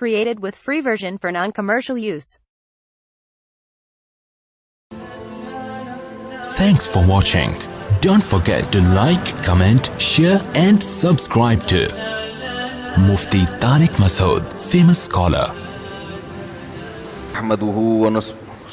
Created with free version for non-commercial use. Thanks for watching. Don't forget to like, comment, share and subscribe to Mufti Tariq Masood, famous scholar.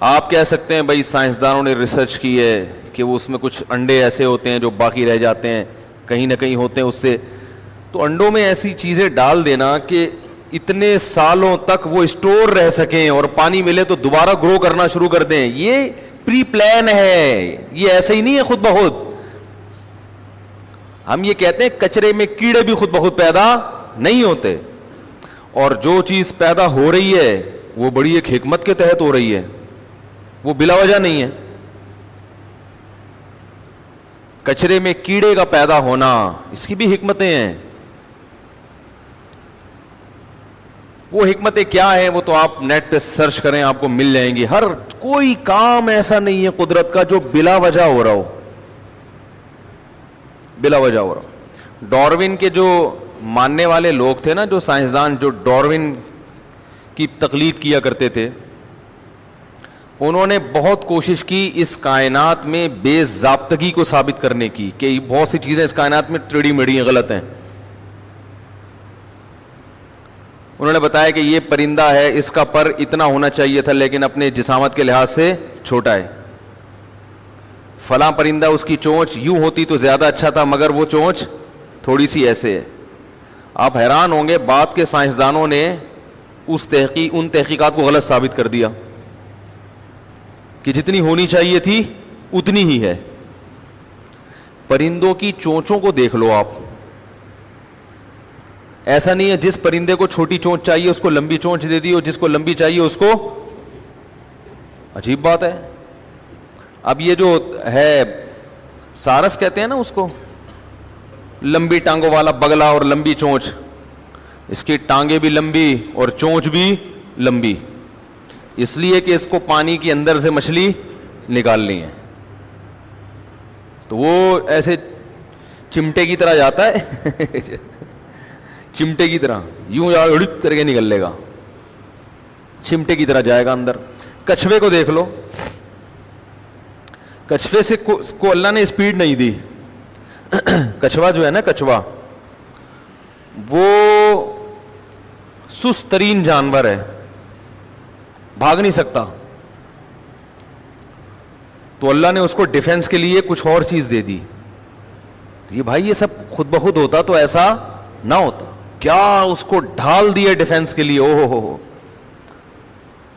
آپ کہہ سکتے ہیں بھائی سائنسدانوں نے research کی ہے کہ وہ اس میں کچھ انڈے ایسے ہوتے ہیں جو باقی رہ جاتے ہیں, کہیں نہ کہیں ہوتے ہیں اس سے, تو انڈوں میں ایسی چیزیں ڈال دینا کہ اتنے سالوں تک وہ اسٹور رہ سکیں اور پانی ملے تو دوبارہ گرو کرنا شروع کر دیں, یہ پری پلان ہے, یہ ایسا ہی نہیں ہے خود بخود. ہم یہ کہتے ہیں کچرے میں کیڑے بھی خود بخود پیدا نہیں ہوتے, اور جو چیز پیدا ہو رہی ہے وہ بڑی ایک حکمت کے تحت ہو رہی ہے, وہ بلا وجہ نہیں ہے. کچرے میں کیڑے کا پیدا ہونا, اس کی بھی حکمتیں ہیں. وہ حکمتیں کیا ہیں وہ تو آپ نیٹ پہ سرچ کریں, آپ کو مل جائیں گی. ہر کوئی کام ایسا نہیں ہے قدرت کا جو بلا وجہ ہو رہا ہو, بلا وجہ ہو رہا ہو. ڈاروین کے جو ماننے والے لوگ تھے نا, جو سائنسدان جو ڈاروین کی تقلید کیا کرتے تھے, انہوں نے بہت کوشش کی اس کائنات میں بے ضابطگی کو ثابت کرنے کی کہ بہت سی چیزیں اس کائنات میں ٹیڑھی میڑھی ہیں, غلط ہیں. انہوں نے بتایا کہ یہ پرندہ ہے, اس کا پر اتنا ہونا چاہیے تھا لیکن اپنے جسامت کے لحاظ سے چھوٹا ہے. فلاں پرندہ اس کی چونچ یوں ہوتی تو زیادہ اچھا تھا مگر وہ چونچ تھوڑی سی ایسے ہے. آپ حیران ہوں گے, بعد کے سائنسدانوں نے ان تحقیقات کو غلط ثابت کر دیا کہ جتنی ہونی چاہیے تھی اتنی ہی ہے. پرندوں کی چونچوں کو دیکھ لو آپ, ایسا نہیں ہے جس پرندے کو چھوٹی چونچ چاہیے اس کو لمبی چونچ دے دی, اور جس کو لمبی چاہیے اس کو, عجیب بات ہے. اب یہ جو ہے سارس کہتے ہیں نا اس کو, لمبی ٹانگوں والا بگلا اور لمبی چونچ, اس کی ٹانگیں بھی لمبی اور چونچ بھی لمبی, اس لیے کہ اس کو پانی کے اندر سے مچھلی نکالنی ہے. تو وہ ایسے چمٹے کی طرح جاتا ہے چمٹے کی طرح یوں اڑک کر کے نکل لے گا, چمٹے کی طرح جائے گا اندر. کچھوے کو دیکھ لو, کچھوے سے کو اللہ نے اسپیڈ نہیں دی. کچھوا جو ہے نا, کچھوا وہ سست ترین جانور ہے, بھاگ نہیں سکتا, تو اللہ نے اس کو ڈیفنس کے لیے کچھ اور چیز دے دی. یہ بھائی یہ سب خود بخود ہوتا تو ایسا نہ ہوتا, کیا اس کو ڈھال دیا ڈیفنس کے لیے. او ہو,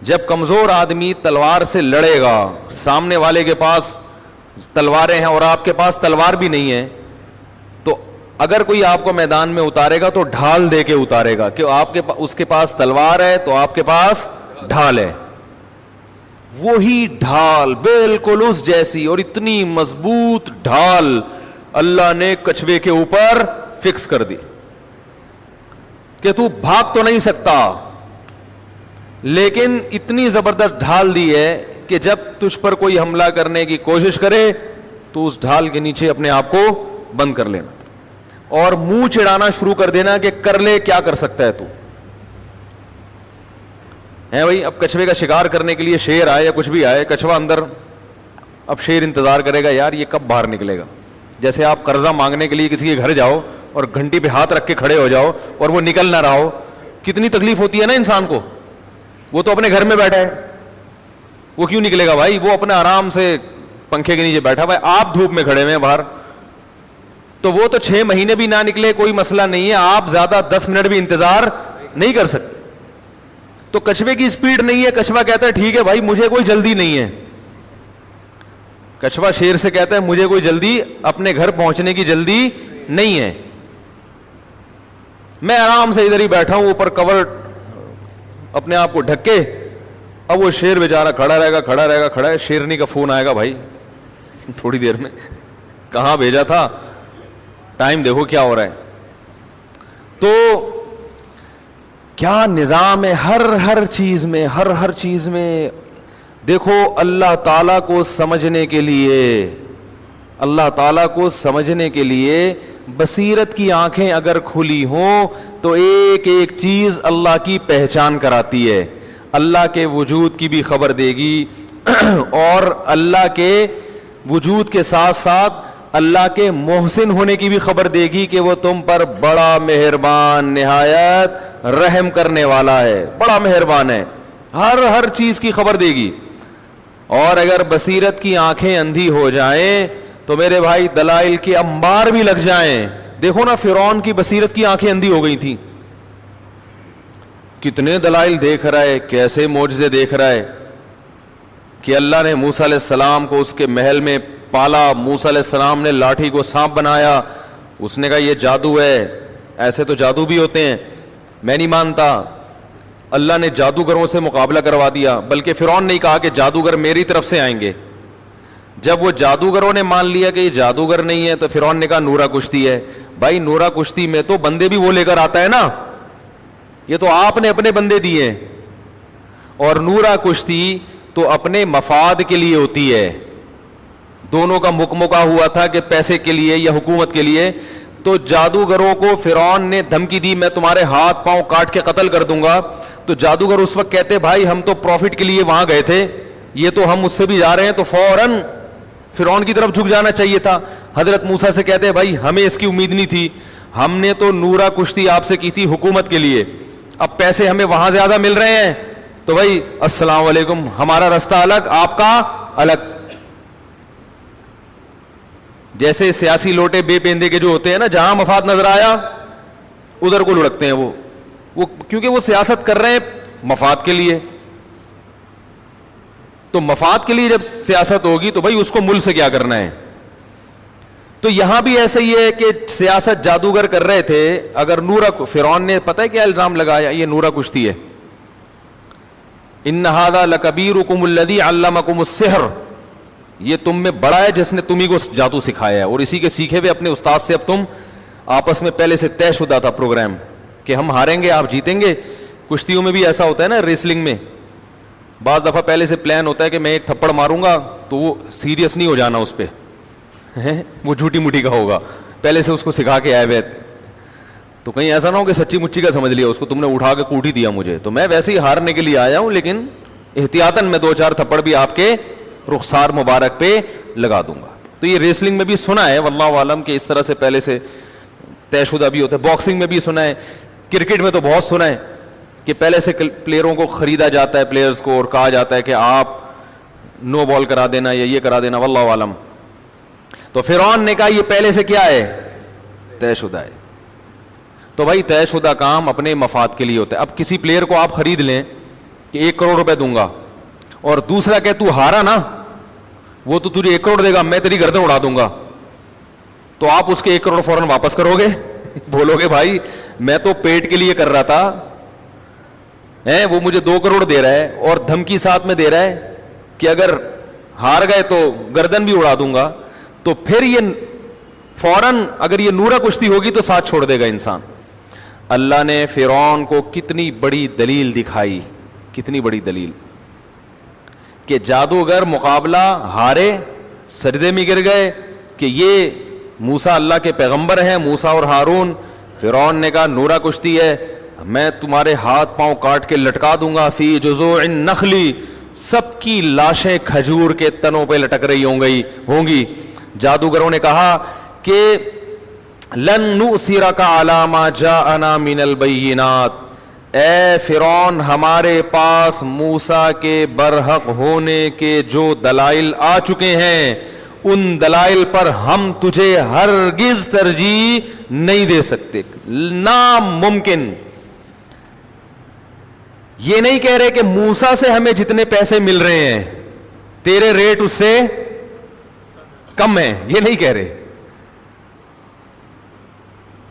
جب کمزور آدمی تلوار سے لڑے گا, سامنے والے کے پاس تلواریں ہیں اور آپ کے پاس تلوار بھی نہیں ہے, تو اگر کوئی آپ کو میدان میں اتارے گا تو ڈھال دے کے اتارے گا کہ آپ کے اس کے پاس تلوار ہے تو آپ کے پاس ڈھال ہے. وہی ڈھال بالکل اس جیسی اور اتنی مضبوط ڈھال اللہ نے کچھوے کے اوپر فکس کر دی کہ تو بھاگ تو نہیں سکتا, لیکن اتنی زبردست ڈھال دی ہے کہ جب تجھ پر کوئی حملہ کرنے کی کوشش کرے تو اس ڈھال کے نیچے اپنے آپ کو بند کر لینا اور منہ چڑھانا شروع کر دینا کہ کر لے, کیا کر سکتا ہے تو ہے بھائی. اب کچھوے کا شکار کرنے کے لیے شیر آئے یا کچھ بھی آئے, کچھوا اندر, اب شیر انتظار کرے گا یار یہ کب باہر نکلے گا. جیسے آپ قرضہ مانگنے کے لیے کسی کے گھر جاؤ اور گھنٹی پہ ہاتھ رکھ کے کھڑے ہو جاؤ اور وہ نکل نہ رہا ہو, کتنی تکلیف ہوتی ہے نا انسان کو. وہ تو اپنے گھر میں بیٹھا ہے, وہ کیوں نکلے گا بھائی, وہ اپنے آرام سے پنکھے کے نیچے بیٹھا ہوا ہے, آپ دھوپ میں کھڑے ہوئے ہیں باہر, تو وہ تو 6 مہینے بھی نہ نکلے کوئی مسئلہ نہیں ہے, آپ زیادہ 10 منٹ بھی انتظار نہیں کر سکتے. تو کچھوے کی اسپیڈ نہیں ہے, کچھوا کہتا ہے ٹھیک ہے بھائی مجھے کوئی جلدی نہیں ہے. کچھوا شیر سے کہتا ہے مجھے کوئی جلدی, اپنے گھر پہنچنے کی جلدی نہیں ہے, میں آرام سے ادھر ہی بیٹھا ہوں اوپر کور اپنے آپ کو ڈھک کے. اب وہ شیر بیچارہ کھڑا رہے گا. شیرنی کا فون آئے گا بھائی تھوڑی دیر میں, کہاں بھیجا تھا, ٹائم دیکھو کیا ہو رہا ہے. تو کیا نظام ہے ہر چیز میں, ہر چیز میں. دیکھو اللہ تعالیٰ کو سمجھنے کے لیے بصیرت کی آنکھیں اگر کھلی ہوں تو ایک ایک چیز اللہ کی پہچان کراتی ہے, اللہ کے وجود کی بھی خبر دے گی اور اللہ کے وجود کے ساتھ ساتھ اللہ کے محسن ہونے کی بھی خبر دے گی کہ وہ تم پر بڑا مہربان, نہایت رحم کرنے والا ہے, بڑا مہربان ہے. ہر چیز کی خبر دے گی. اور اگر بصیرت کی آنکھیں اندھی ہو جائیں تو میرے بھائی دلائل کے انبار بھی لگ جائیں. دیکھو نا فرعون کی بصیرت کی آنکھیں اندھی ہو گئی تھیں, کتنے دلائل دیکھ رہا ہے, کیسے معجزے دیکھ رہا ہے کہ اللہ نے موسیٰ علیہ السلام کو اس کے محل میں پالا, موسیٰ علیہ السلام نے لاٹھی کو سانپ بنایا, اس نے کہا یہ جادو ہے, ایسے تو جادو بھی ہوتے ہیں, میں نہیں مانتا. اللہ نے جادوگروں سے مقابلہ کروا دیا, بلکہ فرعون نے کہا کہ جادوگر میری طرف سے آئیں گے. جب وہ جادوگروں نے مان لیا کہ یہ جادوگر نہیں ہے تو فرعون نے کہا نورا کشتی ہے. بھائی نورا کشتی میں تو بندے بھی وہ لے کر آتا ہے نا, یہ تو آپ نے اپنے بندے دیے, اور نورا کشتی تو اپنے مفاد کے لیے ہوتی ہے. دونوں کا مکمکا ہوا تھا کہ پیسے کے لیے یا حکومت کے لیے. تو جادوگروں کو فرعون نے دھمکی دی میں تمہارے ہاتھ پاؤں کاٹ کے قتل کر دوں گا. تو جادوگر اس وقت کہتے بھائی ہم تو پروفٹ کے لیے وہاں گئے تھے, یہ تو ہم اس سے بھی جا رہے ہیں, تو فوراً فرعون کی طرف جھک جانا چاہیے تھا. حضرت موسیٰ سے کہتے بھائی ہمیں اس کی امید نہیں تھی, ہم نے تو نورا کشتی آپ سے کی تھی حکومت کے لیے, اب پیسے ہمیں وہاں زیادہ مل رہے ہیں تو بھائی السلام علیکم, ہمارا رستہ الگ آپ کا الگ. جیسے سیاسی لوٹے بے پیندے کے جو ہوتے ہیں نا, جہاں مفاد نظر آیا ادھر کو لڑکتے ہیں, وہ کیونکہ وہ سیاست کر رہے ہیں مفاد کے لیے. تو مفاد کے لیے جب سیاست ہوگی تو بھائی اس کو ملک سے کیا کرنا ہے. تو یہاں بھی ایسا ہی ہے کہ سیاست جادوگر کر رہے تھے. اگر نورا, فرعون نے پتہ ہے کیا الزام لگایا, یہ نورا کشتی ہے, ان ھذا لکبیرکم الذی علمکم السحر, یہ تم میں بڑا ہے جس نے تمہیں کو جادو سکھایا ہے, اور اسی کے سیکھے ہوئے اپنے استاد سے اب تم آپس میں پہلے سے طے شدہ تھا پروگرام کہ ہم ہاریں گے آپ جیتیں گے. کشتیوں میں بھی ایسا ہوتا ہے نا, ریسلنگ میں بعض دفعہ پہلے سے پلان ہوتا ہے کہ میں ایک تھپڑ ماروں گا تو وہ سیریس نہیں ہو جانا اس پہ, وہ جھوٹی موٹی کا ہوگا, پہلے سے اس کو سکھا کے آئے ہوئے, تو کہیں ایسا نہ ہو کہ سچی مچی کا سمجھ لیا اس کو, تم نے اٹھا کے کوٹ ہی دیا مجھے, تو میں ویسے ہی ہارنے کے لیے آیا ہوں, لیکن احتیاطاً میں 2-4 تھپڑ بھی آپ کے رخسار مبارک پہ لگا دوں گا. تو یہ ریسلنگ میں بھی سنا ہے واللہ عالم کہ اس طرح سے پہلے سے طے شدہ بھی ہوتا ہے. باکسنگ میں بھی سنا ہے, کرکٹ میں تو بہت سنا ہے کہ پہلے سے پلیئروں کو خریدا جاتا ہے, پلیئرز کو, اور کہا جاتا ہے کہ آپ نو بال کرا دینا یا یہ کرا دینا, واللہ عالم. تو فرعون نے کہا یہ پہلے سے کیا ہے, طے شدہ ہے. تو بھائی طے شدہ کام اپنے مفاد کے لیے ہوتا ہے. اب کسی پلیئر کو آپ خرید لیں کہ 1 کروڑ روپے دوں گا, اور دوسرا کہ تو ہارا نا, وہ تو تجھے 1 کروڑ دے گا, میں تیری گردن اڑا دوں گا, تو آپ اس کے 1 کروڑ فوراً واپس کرو گے؟ بولو گے بھائی میں تو پیٹ کے لیے کر رہا تھا, وہ مجھے 2 کروڑ دے رہا ہے اور دھمکی ساتھ میں دے رہا ہے کہ اگر ہار گئے تو گردن بھی اڑا دوں گا, تو پھر یہ فوراً اگر یہ نورا کشتی ہوگی تو ساتھ چھوڑ دے گا انسان. اللہ نے فرعون کو کتنی بڑی دلیل دکھائی, کتنی بڑی دلیل, کہ جادوگر مقابلہ ہارے, سجدے میں گر گئے کہ یہ موسیٰ اللہ کے پیغمبر ہیں, موسیٰ اور ہارون. فرعون نے کہا نورا کشتی ہے, میں تمہارے ہاتھ پاؤں کاٹ کے لٹکا دوں گا, فی جذوع النخل, سب کی لاشیں کھجور کے تنوں پہ لٹک رہی ہوں گی. جادوگروں نے کہا کہ لن نؤثرک علی ما جاءنا من البینات, اے فرعون ہمارے پاس موسیٰ کے برحق ہونے کے جو دلائل آ چکے ہیں ان دلائل پر ہم تجھے ہرگز ترجیح نہیں دے سکتے, ناممکن. یہ نہیں کہہ رہے کہ موسیٰ سے ہمیں جتنے پیسے مل رہے ہیں تیرے ریٹ اس سے کم ہیں, یہ نہیں کہہ رہے.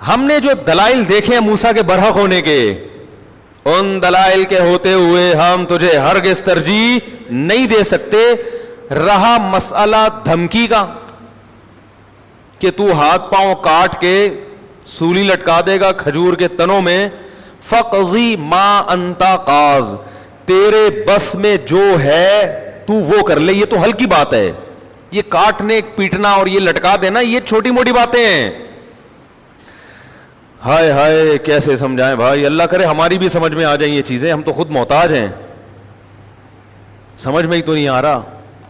ہم نے جو دلائل دیکھے ہیں موسیٰ کے برحق ہونے کے, ان دلائل کے ہوتے ہوئے ہم تجھے ہرگز ترجیح نہیں دے سکتے. رہا مسئلہ دھمکی کا کہ تو ہاتھ پاؤں کاٹ کے سولی لٹکا دے گا کھجور کے تنوں میں, فقضی ما انت قاض, تیرے بس میں جو ہے تو وہ کر لے. یہ تو ہلکی بات ہے, یہ کاٹنے پیٹنا اور یہ لٹکا دینا یہ چھوٹی موٹی باتیں ہیں. ہائے ہائے کیسے سمجھائیں بھائی, اللہ کرے ہماری بھی سمجھ میں آ جائیں یہ چیزیں, ہم تو خود محتاج ہیں, سمجھ میں ہی تو نہیں آ رہا,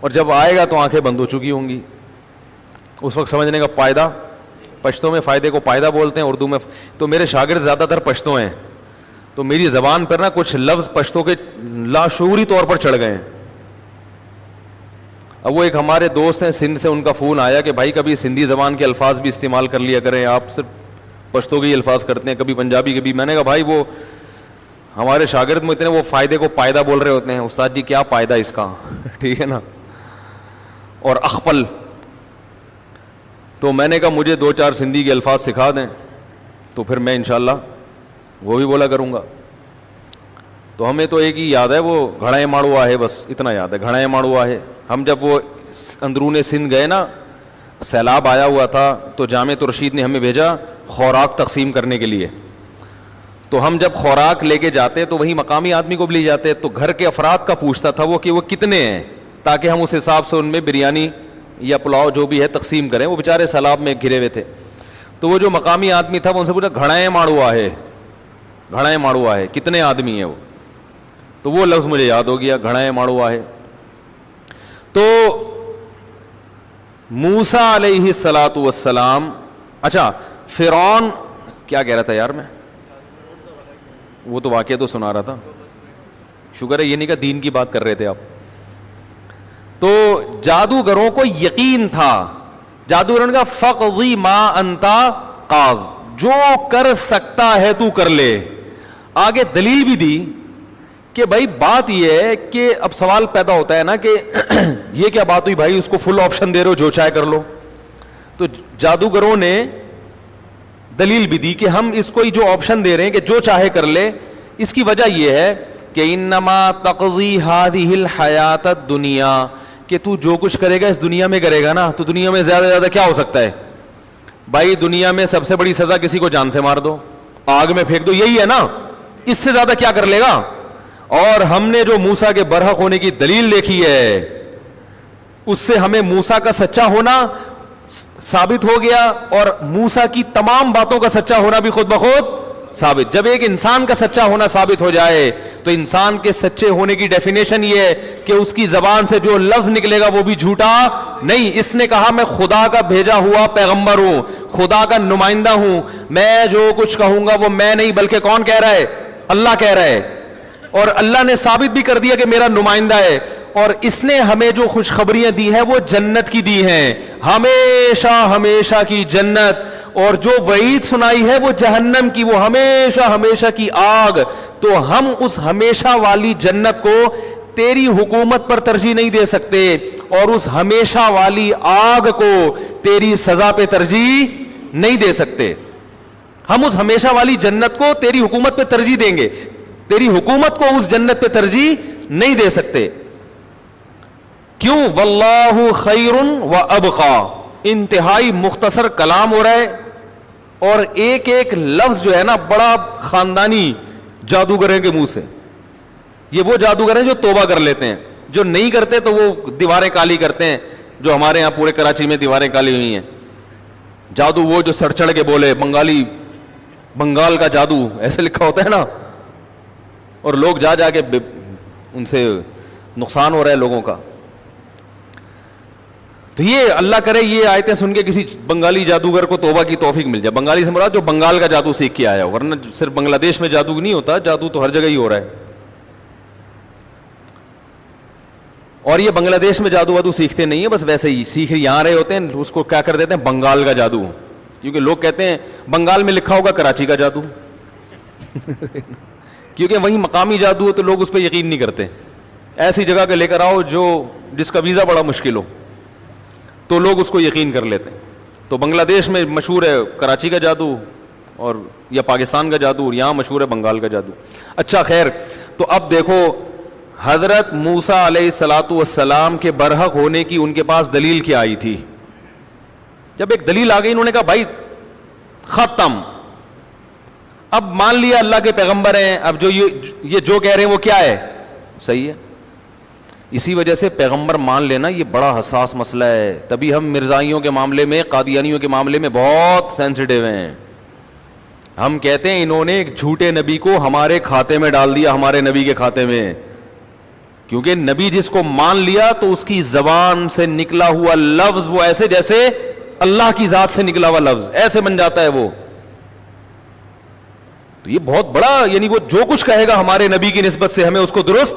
اور جب آئے گا تو آنکھیں بند ہو چکی ہوں گی. اس وقت سمجھنے کا فائدہ, پشتوں میں فائدے کو فائدہ بولتے ہیں, اردو میں تو میرے شاگرد زیادہ تر پشتوں ہیں, تو میری زبان پر نا کچھ لفظ پشتوں کے لاشعوری طور پر چڑھ گئے ہیں. اب وہ ایک ہمارے دوست ہیں سندھ سے, ان کا فون آیا کہ بھائی کبھی سندھی زبان کے الفاظ بھی استعمال کر لیا کریں, آپ صرف پشتو کے ہی الفاظ کرتے ہیں, کبھی پنجابی کبھی. میں نے کہا بھائی وہ ہمارے شاگرد میں اتنے وہ فائدے کو پائدہ بول رہے ہوتے ہیں, استاد جی کیا فائدہ اس کا, ٹھیک ہے نا, اور اخپل. تو میں نے کہا مجھے 2-4 سندھی کے الفاظ سکھا دیں تو پھر میں انشاءاللہ وہ بھی بولا کروں گا. تو ہمیں تو ایک ہی یاد ہے, وہ گھڑائے ماڑوا ہے, بس اتنا یاد ہے, گھڑائے ماڑوا ہے. ہم جب وہ اندرون سندھ گئے نا, سیلاب آیا ہوا تھا, تو جامع رشید نے ہمیں بھیجا خوراک تقسیم کرنے کے لیے. تو ہم جب خوراک لے کے جاتے تو وہی مقامی آدمی کو بھی لے جاتے, تو گھر کے افراد کا پوچھتا تھا وہ کہ وہ کتنے ہیں, تاکہ ہم اس حساب سے ان میں بریانی یا پلاؤ جو بھی ہے تقسیم کریں. وہ بیچارے سیلاب میں گھرے ہوئے تھے. تو وہ جو مقامی آدمی تھا وہ ان سے پوچھا گھڑائے ماڑوا ہے, گھڑائے ماڑوا ہے, کتنے آدمی ہیں وہ. تو وہ لفظ مجھے یاد ہو گیا, گھڑائے ماڑوا ہے. تو موسیٰ علیہ الصلاۃ والسلام, اچھا فرعون کیا کہہ رہا تھا یار, میں وہ تو واقعہ تو سنا رہا تھا, شکر ہے یہ نہیں کہ دین کی بات کر رہے تھے آپ. تو جادوگروں کو یقین تھا, جادوگروں کا فقضی ما انتا قاض, جو کر سکتا ہے تو کر لے. آگے دلیل بھی دی کہ بھائی بات یہ ہے کہ اب سوال پیدا ہوتا ہے نا کہ یہ کیا بات ہوئی بھائی, اس کو فل آپشن دے رہے ہو جو چاہے کر لو. تو جادوگروں نے دلیل بھی دی کہ ہم اس کو جو آپشن دے رہے ہیں کہ جو چاہے کر لے, اس کی وجہ یہ ہے کہ انما تقضی هذه الحیات الدنیا, کہ تو جو کچھ کرے گا اس دنیا میں کرے گا نا, تو دنیا میں زیادہ سے زیادہ کیا ہو سکتا ہے بھائی, دنیا میں سب سے بڑی سزا کسی کو جان سے مار دو, آگ میں پھینک دو, یہی ہے نا, اس سے زیادہ کیا کر لے گا. اور ہم نے جو موسیٰ کے برحق ہونے کی دلیل دیکھی ہے, اس سے ہمیں موسیٰ کا سچا ہونا ثابت ہو گیا, اور موسیٰ کی تمام باتوں کا سچا ہونا بھی خود بخود ثابت. جب ایک انسان کا سچا ہونا ثابت ہو جائے تو انسان کے سچے ہونے کی ڈیفینیشن یہ ہے کہ اس کی زبان سے جو لفظ نکلے گا وہ بھی جھوٹا نہیں. اس نے کہا میں خدا کا بھیجا ہوا پیغمبر ہوں, خدا کا نمائندہ ہوں, میں جو کچھ کہوں گا وہ میں نہیں بلکہ کون کہہ رہا ہے, اللہ کہہ رہا ہے. اور اللہ نے ثابت بھی کر دیا کہ میرا نمائندہ ہے. اور اس نے ہمیں جو خوشخبریاں دی ہیں وہ جنت کی دی ہیں, ہمیشہ ہمیشہ کی جنت, اور جو وعید سنائی ہے وہ جہنم کی, وہ ہمیشہ ہمیشہ کی آگ. تو ہم اس ہمیشہ والی جنت کو تیری حکومت پر ترجیح نہیں دے سکتے, اور اس ہمیشہ والی آگ کو تیری سزا پہ ترجیح نہیں دے سکتے. ہم اس ہمیشہ والی جنت کو تیری حکومت پہ ترجیح دیں گے, تیری حکومت کو اس جنت پہ ترجیح نہیں دے سکتے. کیوں؟ واللہ خیر و ابقا, انتہائی مختصر کلام ہو رہا ہے, اور ایک ایک لفظ جو ہے نا بڑا خاندانی جادوگروں کے منہ سے. یہ وہ جادوگر ہیں جو توبہ کر لیتے ہیں, جو نہیں کرتے تو وہ دیواریں کالی کرتے ہیں, جو ہمارے یہاں پورے کراچی میں دیواریں کالی ہوئی ہیں. جادو وہ جو سر چڑھ کے بولے, بنگالی, بنگال کا جادو ایسے لکھا ہوتا ہے نا, اور لوگ جا جا کے ان سے نقصان ہو رہا ہے لوگوں کا. تو یہ اللہ کرے یہ آیتیں سن کے کسی بنگالی جادوگر کو توبہ کی توفیق مل جائے. بنگالی سے مراد جو بنگال کا جادو سیکھ کے آیا, ورنہ صرف بنگلہ دیش میں جادو نہیں ہوتا, جادو تو ہر جگہ ہی ہو رہا ہے. اور یہ بنگلہ دیش میں جادو وادو سیکھتے نہیں ہیں, بس ویسے ہی سیکھ یہاں رہے ہوتے ہیں, اس کو کیا کر دیتے ہیں بنگال کا جادو, کیونکہ لوگ کہتے ہیں بنگال میں لکھا ہوگا کراچی کا جادو کیونکہ وہیں مقامی جادو ہو تو لوگ اس پہ یقین نہیں کرتے. ایسی جگہ کے لے کر آؤ جو جس کا ویزا بڑا مشکل ہو تو لوگ اس کو یقین کر لیتے ہیں. تو بنگلہ دیش میں مشہور ہے کراچی کا جادو, اور یا پاکستان کا جادو, اور یہاں مشہور ہے بنگال کا جادو. اچھا خیر, تو اب دیکھو حضرت موسیٰ علیہ الصلاۃ والسلام کے برحق ہونے کی ان کے پاس دلیل کیا آئی تھی. جب ایک دلیل آ گئی انہوں نے کہا بھائی ختم, اب مان لیا اللہ کے پیغمبر ہیں, اب جو یہ جو کہہ رہے ہیں وہ کیا ہے, صحیح ہے. اسی وجہ سے پیغمبر مان لینا یہ بڑا حساس مسئلہ ہے. تبھی ہم مرزائیوں کے معاملے میں, قادیانیوں کے معاملے میں بہت سینسیٹیو ہیں. ہم کہتے ہیں انہوں نے ایک جھوٹے نبی کو ہمارے کھاتے میں ڈال دیا, ہمارے نبی کے کھاتے میں, کیونکہ نبی جس کو مان لیا تو اس کی زبان سے نکلا ہوا لفظ وہ ایسے جیسے اللہ کی ذات سے نکلا ہوا لفظ ایسے بن جاتا ہے وہ. تو یہ بہت بڑا, یعنی وہ جو کچھ کہے گا ہمارے نبی کی نسبت سے ہمیں اس کو درست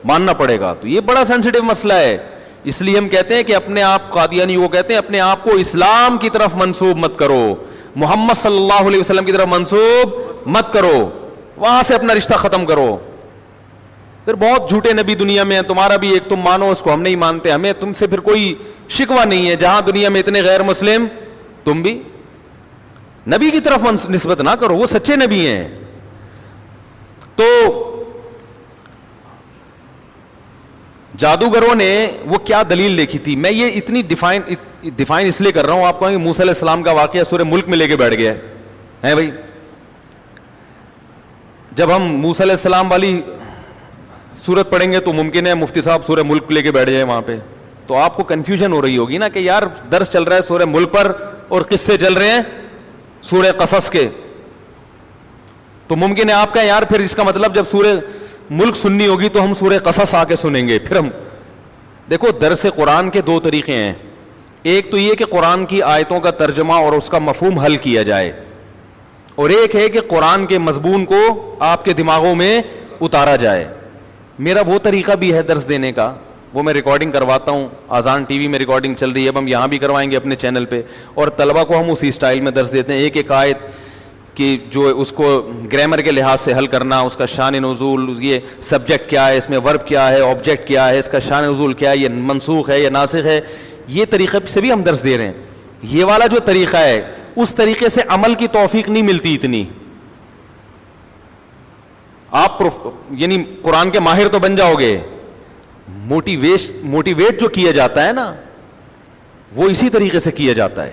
ماننا پڑے گا. تو یہ بڑا سینسیٹیو مسئلہ ہے, اس لیے ہم کہتے ہیں کہ اپنے آپ, قادیانی وہ کہتے ہیں اپنے آپ کو اسلام کی طرف منسوب مت کرو, محمد صلی اللہ علیہ وسلم کی طرف منسوب مت کرو, وہاں سے اپنا رشتہ ختم کرو. پھر بہت جھوٹے نبی دنیا میں ہیں, تمہارا بھی ایک تم مانو, اس کو ہم نہیں مانتے, ہمیں تم سے پھر کوئی شکوہ نہیں ہے. جہاں دنیا میں اتنے غیر مسلم, تم بھی نبی کی طرف نسبت نہ کرو, وہ سچے نبی ہیں. تو جادوگروں نے وہ کیا دلیل لکھی تھی, میں یہ اتنی ڈیفائن اس لیے کر رہا ہوں, آپ کہیں موسیٰ علیہ السلام کا واقعہ سورہ ملک میں لے کے بیٹھ گیا ہے بھائی. جب ہم موسیٰ علیہ السلام والی سورت پڑھیں گے تو ممکن ہے مفتی صاحب سورہ ملک لے کے بیٹھ جائیں وہاں پہ, تو آپ کو کنفیوژن ہو رہی ہوگی نا کہ یار درس چل رہا ہے سورہ ملک پر اور قصے چل رہے ہیں سورہ قصص کے. تو ممکن ہے آپ کا یار پھر اس کا مطلب جب سورہ ملک سننی ہوگی تو ہم سورہ قصص آ کے سنیں گے. پھر ہم دیکھو درس قرآن کے دو طریقے ہیں, ایک تو یہ کہ قرآن کی آیتوں کا ترجمہ اور اس کا مفہوم حل کیا جائے, اور ایک ہے کہ قرآن کے مضمون کو آپ کے دماغوں میں اتارا جائے. میرا وہ طریقہ بھی ہے درس دینے کا, وہ میں ریکارڈنگ کرواتا ہوں, آزان ٹی وی میں ریکارڈنگ چل رہی ہے, اب ہم یہاں بھی کروائیں گے اپنے چینل پہ, اور طلبہ کو ہم اسی اسٹائل میں درس دیتے ہیں. ایک ایک آیت کہ جو اس کو گرامر کے لحاظ سے حل کرنا, اس کا شان نزول, یہ سبجیکٹ کیا ہے, اس میں ورب کیا ہے, آبجیکٹ کیا ہے, اس کا شان نزول کیا ہے, یہ منسوخ ہے یا ناسخ ہے, یہ طریقے سے بھی ہم درس دے رہے ہیں. یہ والا جو طریقہ ہے اس طریقے سے عمل کی توفیق نہیں ملتی اتنی. آپ یعنی قرآن کے ماہر تو بن جاؤ گے, موٹیویٹ جو کیا جاتا ہے نا وہ اسی طریقے سے کیا جاتا ہے,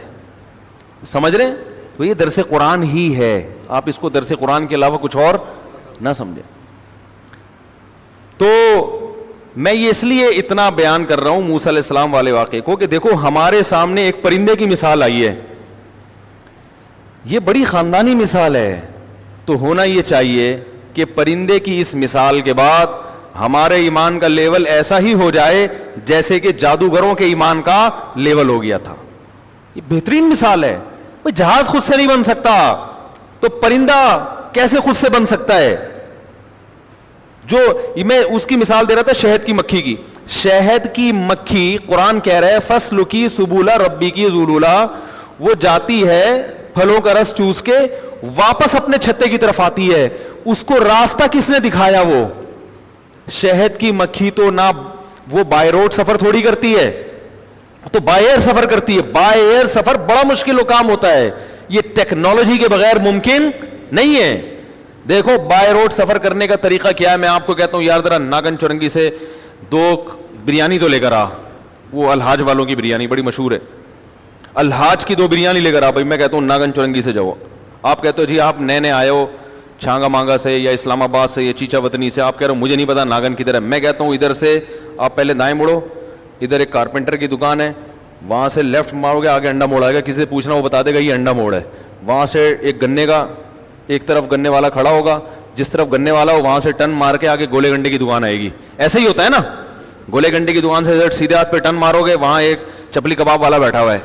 سمجھ رہے ہیں؟ تو یہ درس قرآن ہی ہے, آپ اس کو درس قرآن کے علاوہ کچھ اور نہ سمجھیں. تو میں یہ اس لیے اتنا بیان کر رہا ہوں موسیٰ علیہ السلام والے واقعے کو کہ دیکھو ہمارے سامنے ایک پرندے کی مثال آئی ہے, یہ بڑی خاندانی مثال ہے. تو ہونا یہ چاہیے کہ پرندے کی اس مثال کے بعد ہمارے ایمان کا لیول ایسا ہی ہو جائے جیسے کہ جادوگروں کے ایمان کا لیول ہو گیا تھا. یہ بہترین مثال ہے. جہاز خود سے نہیں بن سکتا تو پرندہ کیسے خود سے بن سکتا ہے؟ جو میں اس کی مثال دے رہا تھا شہد کی مکھی کی. شہد کی مکھی, قرآن کہہ رہا ہے فَسْلُكِي سُبُلَ رَبِّكِ ذُلُولًا, وہ جاتی ہے پھلوں کا رس چوس کے واپس اپنے چھتے کی طرف آتی ہے. اس کو راستہ کس نے دکھایا؟ وہ شہد کی مکھی تو نہ وہ بائی روڈ سفر تھوڑی کرتی ہے, تو بائی ایئر سفر کرتی ہے. بائی ایئر سفر بڑا مشکل کام ہوتا ہے, یہ ٹیکنالوجی کے بغیر ممکن نہیں ہے. دیکھو بائی روڈ سفر کرنے کا طریقہ کیا ہے, میں آپ کو کہتا ہوں یار ذرا ناگن چورنگی سے 2 بریانی تو لے کر آ, وہ الحاج والوں کی بریانی بڑی مشہور ہے, الحاج کی 2 بریانی لے کر آ. بھائی میں کہتا ہوں ناگن چورنگی سے جاؤ, آپ کہتے ہو جی آپ نئے آئے ہو چھانگا مانگا سے یا اسلام آباد سے یا چیچا وطنی سے, آپ کہہ رہے ہو مجھے نہیں پتا ناگن کدھر ہے. میں کہتا ہوں ادھر سے آپ پہلے دائیں مڑو, ادھر ایک کارپینٹر کی دکان ہے, وہاں سے لیفٹ مارو گے آگے انڈا موڑ آئے گا, کسی سے پوچھنا وہ بتا دے گا یہ انڈا موڑ ہے. وہاں سے ایک گنے کا, ایک طرف گنے والا کھڑا ہوگا, جس طرف گنے والا ہو وہاں سے ٹن مار کے آگے گولے گنڈے کی دکان آئے گی. ایسا ہی ہوتا ہے نا, گولے گنڈے کی دکان سے سیدھے ہاتھ پہ ٹن مارو گے, وہاں ایک چپلی کباب والا بیٹھا ہوا ہے.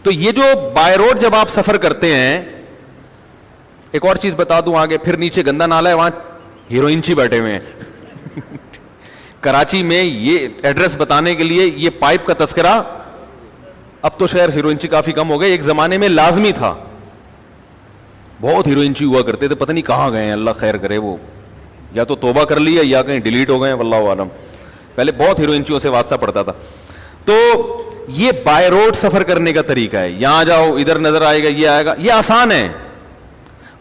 تو یہ جو بائی روڈ جب آپ سفر کرتے ہیں, ایک اور چیز بتا دوں آگے, پھر نیچے گندا نالا ہے, وہاں ہیروئنچی بیٹھے ہوئے ہیں. کراچی میں یہ ایڈریس بتانے کے لیے یہ پائپ کا تذکرہ, اب تو شہر ہیروئنچی کافی کم ہو گئے, ایک زمانے میں لازمی تھا, بہت ہیروئنچی ہوا کرتے تھے, پتہ نہیں کہاں گئے ہیں, اللہ خیر کرے, وہ یا تو توبہ کر لی ہے یا کہیں ڈیلیٹ ہو گئے ہیں, واللہ عالم. پہلے بہت ہیروئنچیوں سے واسطہ پڑتا تھا. تو یہ بائی روڈ سفر کرنے کا طریقہ ہے, یہاں جاؤ ادھر نظر آئے گا, یہ آئے گا, یہ آسان ہے.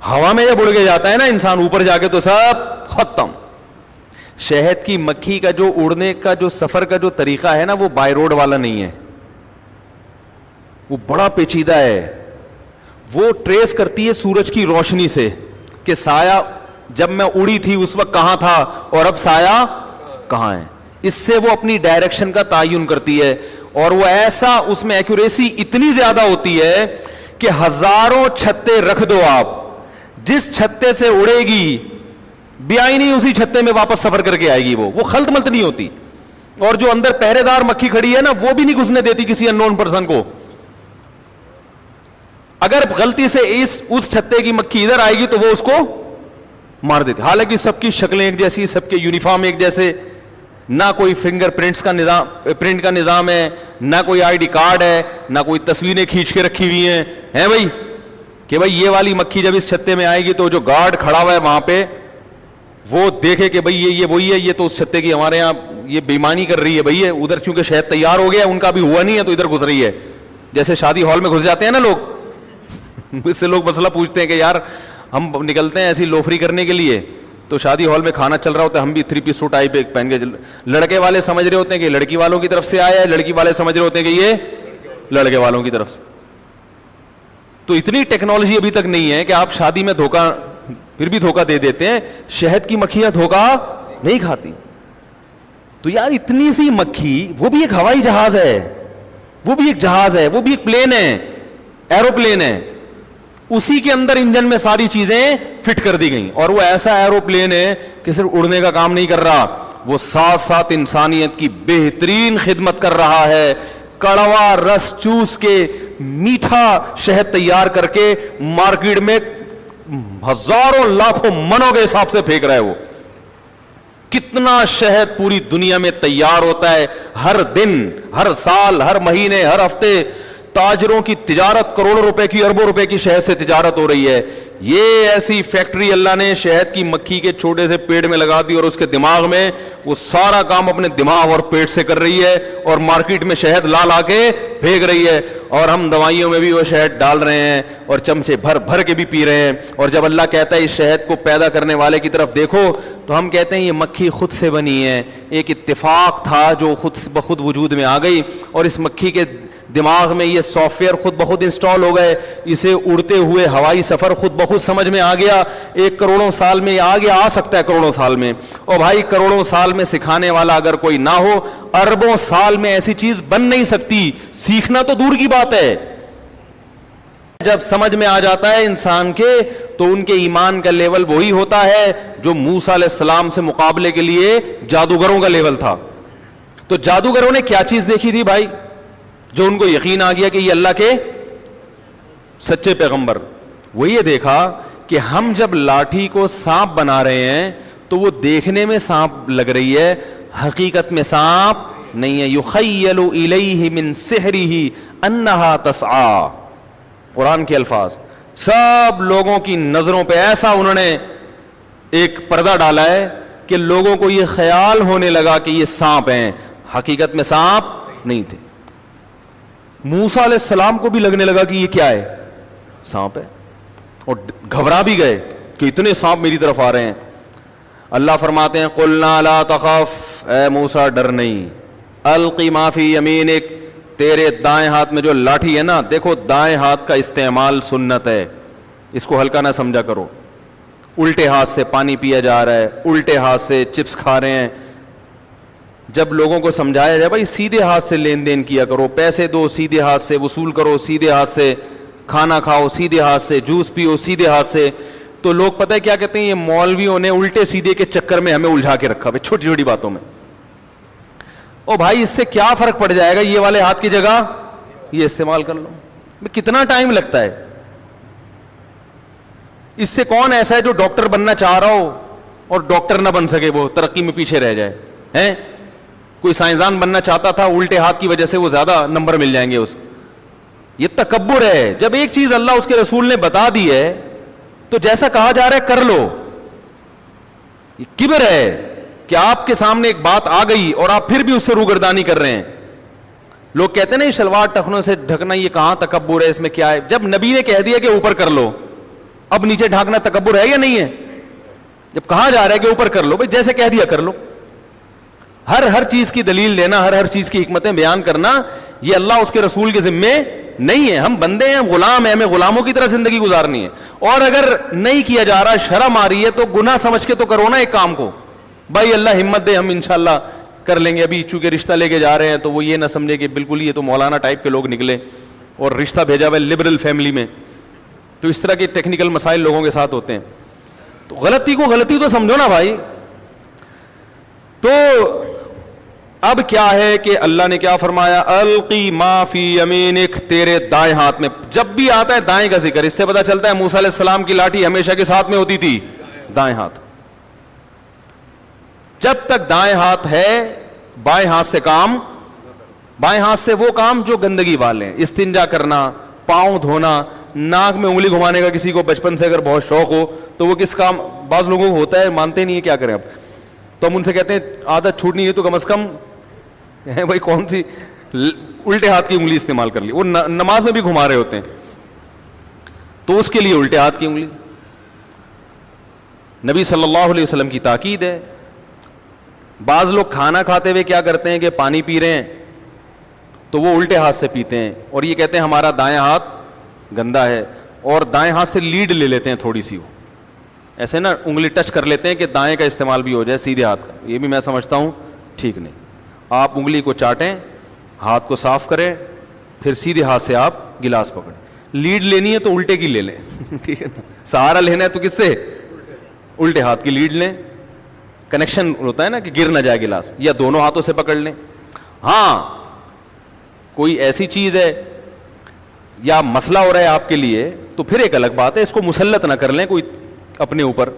ہوا میں جب اڑ کے جاتا ہے نا انسان اوپر جا کے تو سب ختم. شہد کی مکھی کا جو اڑنے کا جو سفر کا جو طریقہ ہے نا وہ بائی روڈ والا نہیں ہے, وہ بڑا پیچیدہ ہے. وہ ٹریس کرتی ہے سورج کی روشنی سے کہ سایہ جب میں اڑی تھی اس وقت کہاں تھا اور اب سایہ کہاں ہے. اس سے وہ اپنی ڈائریکشن کا تعین کرتی ہے, اور وہ ایسا اس میں ایکوریسی اتنی زیادہ ہوتی ہے کہ ہزاروں چھتے رکھ دو آپ, جس چھتے سے اڑے گی بیائی نہیں اسی چھتے میں واپس سفر کر کے آئے گی, وہ خلط ملط نہیں ہوتی. اور جو اندر پہرے دار مکھی کھڑی ہے نا وہ بھی نہیں گھسنے دیتی کسی ان نون پرسن کو. اگر غلطی سے اس چھتے کی مکھی ادھر آئے گی تو وہ اس کو مار دیتی. حالانکہ سب کی شکلیں ایک جیسی, سب کے یونیفارم ایک جیسے, نہ کوئی فنگر پرنٹ کا نظام ہے, نہ کوئی آئی ڈی کارڈ ہے, نہ کوئی تصویریں کھینچ کے رکھی ہوئی ہیں بھائی کہ بھائی یہ والی مکھی جب اس چھتے میں آئے گی تو جو گارڈ کھڑا ہوا ہے وہاں پہ وہ دیکھے کہ بھائی یہ وہی ہے, یہ تو اس چھتے کی ہمارے یہاں یہ بےمانی کر رہی ہے بھائی, ادھر چونکہ شہد تیار ہو گیا ان کا بھی ہوا نہیں ہے تو ادھر گھس رہی ہے. جیسے شادی ہال میں گھس جاتے ہیں نا لوگ, اس سے لوگ مسئلہ پوچھتے ہیں کہ یار ہم نکلتے ہیں ایسی لوفری کرنے کے لیے تو شادی ہال میں کھانا چل رہا ہوتا ہے, ہم بھی 3 پیس سوٹ آئی پہ پہن کے, لڑکے والے سمجھ رہے ہوتے ہیں کہ لڑکی والوں کی طرف سے آیا ہے, لڑکی والے سمجھ رہے ہوتے ہیں کہ یہ لڑکے والوں کی طرف سے. تو اتنی ٹیکنالوجی ابھی تک نہیں ہے کہ آپ شادی میں دھوکہ پھر بھی دھوکہ دے دیتے ہیں, شہد کی مکھیاں دھوکہ نہیں کھاتی. تو یار اتنی سی مکھی, وہ بھی ایک ہوائی جہاز ہے, وہ بھی ایک جہاز ہے, وہ بھی ایک پلین ہے, ایروپلین ہے, اسی کے اندر انجن میں ساری چیزیں فٹ کر دی گئیں, اور وہ ایسا ایروپلین ہے کہ صرف اڑنے کا کام نہیں کر رہا, وہ ساتھ ساتھ انسانیت کی بہترین خدمت کر رہا ہے. کڑوا رس چوس کے میٹھا شہد تیار کر کے مارکیٹ میں ہزاروں لاکھوں منوں کے حساب سے پھینک رہا ہے. وہ کتنا شہد پوری دنیا میں تیار ہوتا ہے ہر دن, ہر سال, ہر مہینے, ہر ہفتے. تاجروں کی تجارت کروڑوں روپے کی, اربوں روپے کی شہد سے تجارت ہو رہی ہے. یہ ایسی فیکٹری اللہ نے شہد کی مکھی کے چھوٹے سے پیڑ میں لگا دی اور اس کے دماغ میں وہ سارا کام اپنے دماغ اور پیٹ سے کر رہی ہے, اور مارکیٹ میں شہد لا کے پھینک رہی ہے. اور ہم دوائیوں میں بھی وہ شہد ڈال رہے ہیں اور چمچے بھر بھر کے بھی پی رہے ہیں. اور جب اللہ کہتا ہے اس شہد کو پیدا کرنے والے کی طرف دیکھو تو ہم کہتے ہیں یہ مکھی خود سے بنی ہے, ایک اتفاق تھا جو خود بخود وجود میں آ گئی, اور اس مکھی کے دماغ میں یہ سافٹ ویئر خود بخود انسٹال ہو گئے, اسے اڑتے ہوئے ہوائی سفر خود بخود سمجھ میں آ گیا. 1 کروڑوں سال میں آ سکتا ہے کروڑوں سال میں, اور بھائی کروڑوں سال میں سکھانے والا اگر کوئی نہ ہو, اربوں سال میں ایسی چیز بن نہیں سکتی. سیکھنا تو دور کی بات ہے, جب سمجھ میں آ جاتا ہے انسان کے تو ان کے ایمان کا لیول وہی ہوتا ہے جو موسیٰ علیہ السلام سے مقابلے کے لیے جادوگروں کا لیول تھا. تو جادوگروں نے کیا چیز دیکھی تھی بھائی جو ان کو یقین آ گیا کہ یہ اللہ کے سچے پیغمبر؟ وہ یہ دیکھا کہ ہم جب لاٹھی کو سانپ بنا رہے ہیں تو وہ دیکھنے میں سانپ لگ رہی ہے, حقیقت میں سانپ نہیں ہے. یخیل الیہ من سحرہ انہا تسعی, قرآن کے الفاظ. سب لوگوں کی نظروں پہ ایسا انہوں نے ایک پردہ ڈالا ہے کہ لوگوں کو یہ خیال ہونے لگا کہ یہ سانپ ہیں, حقیقت میں سانپ نہیں تھے. موسیٰ علیہ السلام کو بھی لگنے لگا کہ یہ کیا ہے, سانپ ہے, اور گھبرا بھی گئے کہ اتنے سانپ میری طرف آ رہے ہیں. اللہ فرماتے ہیں قلنا لا تخف, اے موسیٰ ڈر نہیں, القی ما فی یمینک, تیرے دائیں ہاتھ میں جو لاٹھی ہے نا, دیکھو دائیں ہاتھ کا استعمال سنت ہے, اس کو ہلکا نہ سمجھا کرو. الٹے ہاتھ سے پانی پیا جا رہا ہے, الٹے ہاتھ سے چپس کھا رہے ہیں. جب لوگوں کو سمجھایا جائے بھائی سیدھے ہاتھ سے لین دین کیا کرو, پیسے دو سیدھے ہاتھ سے, وصول کرو سیدھے ہاتھ سے, کھانا کھاؤ سیدھے ہاتھ سے, جوس پیو سیدھے ہاتھ سے, تو لوگ پتہ ہے کیا کہتے ہیں, یہ مولویوں نے الٹے سیدھے کے چکر میں ہمیں الجھا کے رکھا ہے چھوٹی چھوٹی باتوں میں. او بھائی اس سے کیا فرق پڑ جائے گا, یہ والے ہاتھ کی جگہ یہ استعمال کر لو. کتنا ٹائم لگتا ہے, اس سے کون ایسا ہے جو ڈاکٹر بننا چاہ رہا ہو اور ڈاکٹر نہ بن سکے, وہ ترقی میں پیچھے رہ جائے ہیں. کوئی سائنسدان بننا چاہتا تھا, الٹے ہاتھ کی وجہ سے وہ زیادہ نمبر مل جائیں گے اس. یہ تکبر ہے. جب ایک چیز اللہ اس کے رسول نے بتا دی ہے تو جیسا کہا جا رہا ہے کر لو. یہ کبر ہے کہ آپ کے سامنے ایک بات آ گئی اور آپ پھر بھی اس سے روگردانی کر رہے ہیں. لوگ کہتے ہیں نا یہ شلوار ٹخنوں سے ڈھکنا یہ کہاں تکبر ہے, اس میں کیا ہے؟ جب نبی نے کہہ دیا کہ اوپر کر لو, اب نیچے ڈھانکنا تکبر ہے یا نہیں ہے؟ جب کہا جا رہا ہے کہ اوپر کر لو, بھائی جیسے کہہ دیا کر لو. ہر چیز کی دلیل دینا, ہر چیز کی حکمتیں بیان کرنا, یہ اللہ اس کے رسول کے ذمے نہیں ہے. ہم بندے ہیں, غلام ہیں, ہمیں غلاموں کی طرح زندگی گزارنی ہے. اور اگر نہیں کیا جا رہا, شرم آ رہی ہے, تو گناہ سمجھ کے تو کرو نا ایک کام کو. بھائی اللہ ہمت دے, ہم انشاءاللہ کر لیں گے. ابھی چونکہ رشتہ لے کے جا رہے ہیں تو وہ یہ نہ سمجھے کہ بالکل یہ تو مولانا ٹائپ کے لوگ نکلے اور رشتہ بھیجا ہوا ہے لبرل فیملی میں. تو اس طرح کے ٹیکنیکل مسائل لوگوں کے ساتھ ہوتے ہیں. تو غلطی کو غلطی تو سمجھو نا بھائی. تو اب کیا ہے کہ اللہ نے کیا فرمایا, القی ما فی یمینک, تیرے دائیں ہاتھ میں. جب بھی آتا ہے دائیں کا ذکر, اس سے پتہ چلتا ہے موسیٰ علیہ السلام کی لاٹھی ہمیشہ کے ساتھ میں ہوتی تھی دائیں ہاتھ. جب تک دائیں ہاتھ ہے بائیں ہاتھ سے کام، بائیں ہاتھ سے وہ کام جو گندگی والے ہیں، استنجا کرنا، پاؤں دھونا، ناک میں انگلی گھمانے کا کسی کو بچپن سے اگر بہت شوق ہو تو وہ کس کام، بعض لوگوں کو ہوتا ہے مانتے نہیں ہے، کیا کریں اب، تو ہم ان سے کہتے ہیں عادت چھوٹنی ہے تو کم از کم ہے بھائی کون سی الٹے ہاتھ کی انگلی استعمال کر لی، وہ نماز میں بھی گھما رہے ہوتے ہیں تو اس کے لیے الٹے ہاتھ کی انگلی. نبی صلی اللہ علیہ وسلم کی تاکید ہے. بعض لوگ کھانا کھاتے ہوئے کیا کرتے ہیں کہ پانی پی رہے ہیں تو وہ الٹے ہاتھ سے پیتے ہیں اور یہ کہتے ہیں ہمارا دائیں ہاتھ گندا ہے، اور دائیں ہاتھ سے لیڈ لے لیتے ہیں تھوڑی سی، وہ ایسے نا انگلی ٹچ کر لیتے ہیں کہ دائیں کا استعمال بھی ہو جائے سیدھے ہاتھ کا. یہ بھی میں سمجھتا ہوں ٹھیک نہیں. آپ انگلی کو چاٹیں، ہاتھ کو صاف کریں، پھر سیدھے ہاتھ سے آپ گلاس پکڑیں. لیڈ لینی ہے تو الٹے کی لے لیں ٹھیک ہے نا. سہارا لینا ہے تو کس سے، الٹے ہاتھ کی لیڈ لیں، کنیکشن ہوتا ہے نا کہ گر نہ جائے گلاس، یا دونوں ہاتھوں سے پکڑ لیں. ہاں کوئی ایسی چیز ہے یا مسئلہ ہو رہا ہے آپ کے لیے تو پھر ایک الگ بات ہے، اس کو مسلط نہ کر لیں کوئی اپنے اوپر.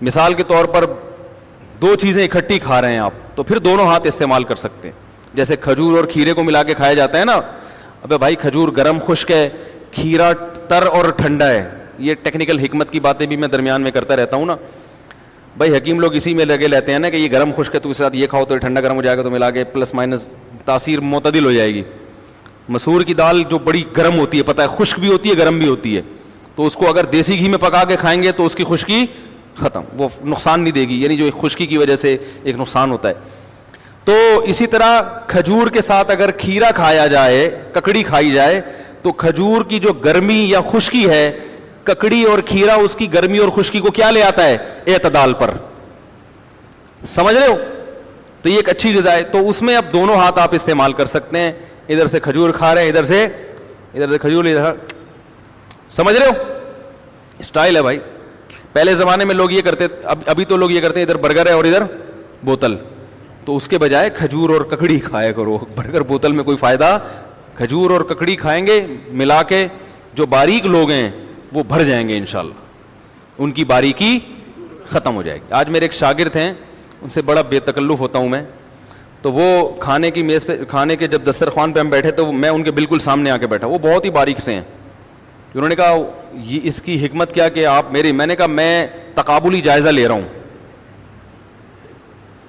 مثال کے طور پر دو چیزیں اکٹھی کھا رہے ہیں آپ تو پھر دونوں ہاتھ استعمال کر سکتے ہیں. جیسے کھجور اور کھیرے کو ملا کے کھایا جاتا ہے نا، ابے بھائی کھجور گرم خشک ہے، کھیرا تر اور ٹھنڈا ہے. یہ ٹیکنیکل حکمت کی باتیں بھی میں درمیان میں کرتا رہتا ہوں نا بھائی، حکیم لوگ اسی میں لگے لیتے ہیں نا کہ یہ گرم خشک ہے تو اس کے ساتھ یہ کھاؤ تو یہ ٹھنڈا گرم ہو جائے گا، تو ملا کے پلس مائنس تاثیر معتدل ہو جائے گی. مسور کی دال جو بڑی گرم ہوتی ہے، پتہ ہے خشک بھی ہوتی ہے گرم بھی ہوتی ہے، تو اس کو اگر دیسی گھی میں پکا کے کھائیں گے تو اس کی خشکی ختم، وہ نقصان نہیں دے گی، یعنی جو خشکی کی وجہ سے ایک نقصان ہوتا ہے. تو اسی طرح کھجور کے ساتھ اگر کھیرا کھایا جائے، ککڑی کھائی جائے تو کھجور کی جو گرمی یا خشکی ہے، ککڑی اور کھیرا اس کی گرمی اور خشکی کو کیا لے آتا ہے، اعتدال پر. سمجھ رہے ہو؟ تو یہ ایک اچھی غذا ہے. تو اس میں اب دونوں ہاتھ آپ استعمال کر سکتے ہیں، ادھر سے کھجور کھا رہے ہیں، ادھر سے کھجور، ادھر. سمجھ رہے ہو؟ اسٹائل ہے بھائی. پہلے زمانے میں لوگ یہ کرتے، ابھی تو لوگ یہ کرتے ہیں ادھر برگر ہے اور ادھر بوتل، تو اس کے بجائے کھجور اور ککڑی کھایا کرو. برگر بوتل میں کوئی فائدہ، کھجور اور ککڑی کھائیں گے ملا کے، جو باریک لوگ ہیں وہ بھر جائیں گے انشاءاللہ، ان کی باریکی ختم ہو جائے گی. آج میرے ایک شاگرد ہیں، ان سے بڑا بے تکلف ہوتا ہوں میں، تو وہ کھانے کی میز پہ، کھانے کے جب دسترخوان پہ ہم بیٹھے تو میں ان کے بالکل سامنے آ کے بیٹھا. وہ بہت ہی باریک سے ہیں. انہوں نے کہا یہ اس کی حکمت کیا کہ آپ میری، میں نے کہا میں تقابلی جائزہ لے رہا ہوں،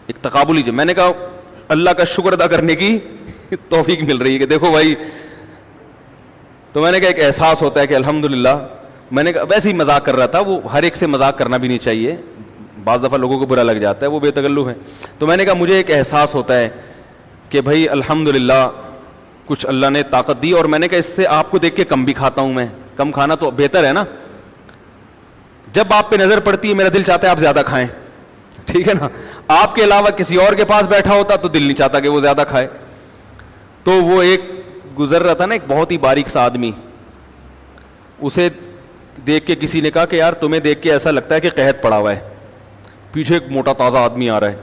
ایک تقابلی جو، میں نے کہا اللہ کا شکر ادا کرنے کی توفیق مل رہی ہے کہ دیکھو بھائی. تو میں نے کہا ایک احساس ہوتا ہے کہ الحمدللہ. میں نے کہا ویسے ہی مذاق کر رہا تھا، وہ ہر ایک سے مذاق کرنا بھی نہیں چاہیے، بعض دفعہ لوگوں کو برا لگ جاتا ہے، وہ بے تکلف ہے. تو میں نے کہا مجھے ایک احساس ہوتا ہے کہ بھائی الحمدللہ کچھ اللہ نے طاقت دی، اور میں نے کہا اس سے آپ کو دیکھ کے کم بھی کھاتا ہوں میں، کم کھانا تو بہتر ہے نا. جب آپ پہ نظر پڑتی ہے میرا دل چاہتا ہے آپ زیادہ کھائیں، ٹھیک ہے نا. آپ کے علاوہ کسی اور کے پاس بیٹھا ہوتا تو دل نہیں چاہتا کہ وہ زیادہ کھائے. تو وہ ایک گزر رہا تھا نا، ایک بہت ہی باریک سا آدمی، اسے دیکھ کے کسی نے کہا کہ یار تمہیں دیکھ کے ایسا لگتا ہے کہ قحط پڑا ہوا ہے، پیچھے ایک موٹا تازہ آدمی آ رہا ہے.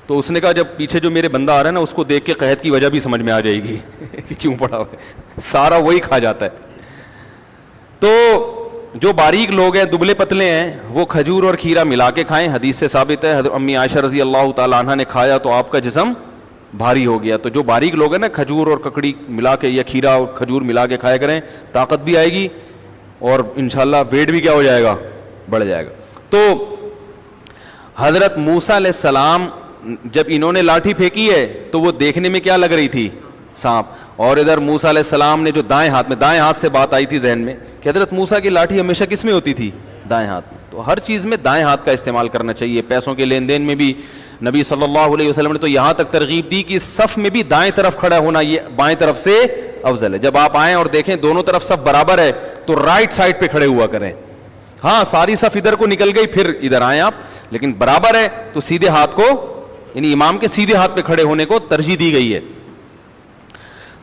تو اس نے کہا جب پیچھے جو میرے بندہ آ رہا ہے نا اس کو دیکھ کے قحط کی وجہ بھی سمجھ میں آ جائے گی کہ کیوں پڑا ہوا ہے، سارا وہی کھا جاتا ہے. تو جو باریک لوگ ہیں، دبلے پتلے ہیں، وہ کھجور اور کھیرا ملا کے کھائیں. حدیث سے ثابت ہے، حضرت امی عائشہ رضی اللہ تعالی عنہا نے کھایا تو آپ کا جسم بھاری ہو گیا. تو جو باریک لوگ ہیں نا، کھجور اور ککڑی ملا کے یا کھیرا اور کھجور ملا کے کھایا کریں، طاقت بھی آئے گی اور انشاءاللہ ویٹ بھی کیا ہو جائے گا، بڑھ جائے گا. تو حضرت موسیٰ علیہ السلام جب انہوں نے لاٹھی پھینکی ہے تو وہ دیکھنے میں کیا لگ رہی تھی، سانپ. اور ادھر موسیٰ علیہ السلام نے جو دائیں ہاتھ میں، دائیں ہاتھ سے بات آئی تھی ذہن میں کہ حضرت موسیٰ کی لاٹھی ہمیشہ کس میں ہوتی تھی، دائیں ہاتھ میں. تو ہر چیز میں دائیں ہاتھ کا استعمال کرنا چاہیے. پیسوں کے لین دین میں بھی نبی صلی اللہ علیہ وسلم نے تو یہاں تک ترغیب دی کہ صف میں بھی دائیں طرف کھڑا ہونا یہ بائیں طرف سے افضل ہے. جب آپ آئیں اور دیکھیں دونوں طرف صف برابر ہے تو رائٹ سائڈ پہ کھڑے ہوا کریں. ہاں ساری صف ادھر کو نکل گئی پھر ادھر آئیں آپ، لیکن برابر ہے تو سیدھے ہاتھ کو، یعنی امام کے سیدھے ہاتھ پہ کھڑے ہونے کو ترجیح دی گئی ہے.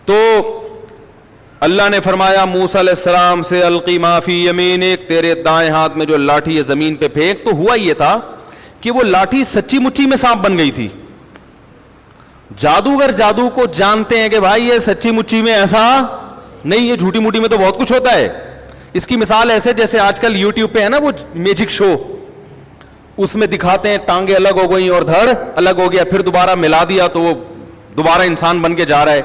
تو اللہ نے فرمایا موسیٰ علیہ السلام سے القی ما فی یمینک، تیرے دائیں ہاتھ میں جو لاٹھی ہے زمین پہ پھینک. تو ہوا یہ تھا کہ وہ لاٹھی سچی مچی میں سانپ بن گئی تھی. جادوگر جادو کو جانتے ہیں کہ بھائی یہ سچی مچی میں ایسا نہیں ہے، جھوٹی موٹی میں تو بہت کچھ ہوتا ہے. اس کی مثال ایسے جیسے آج کل یوٹیوب پہ ہے نا وہ میجک شو، اس میں دکھاتے ہیں ٹانگیں الگ ہو گئی اور دھڑ الگ ہو گیا, پھر دوبارہ ملا دیا تو وہ دوبارہ انسان بن کے جا رہا ہے.